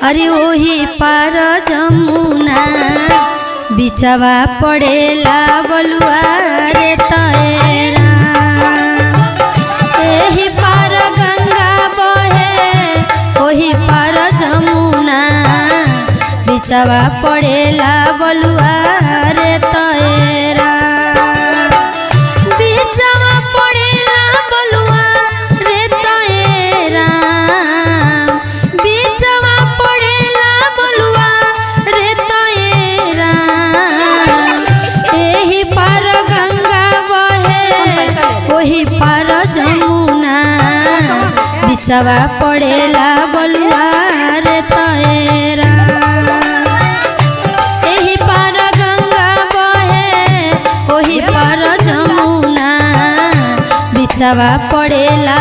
अरे ओही पार जमुना बिचवा पड़ेला बलुआ रे तैरा। एही पार गंगा बहे ओही पार जमुना बिचवा पड़ेला बलुआ रे तैरा। बिचवा पड़ेला बलुआ रे तैरा। बिचवा पड़ेला बलुआ रे तैरा। एही पार गंगा बहे ओही पार जमुना बिचवा पड़ेला बलुआ रे तैरा। एही पार गंगा बहे ओही पार जमुना बिचवा पड़ेला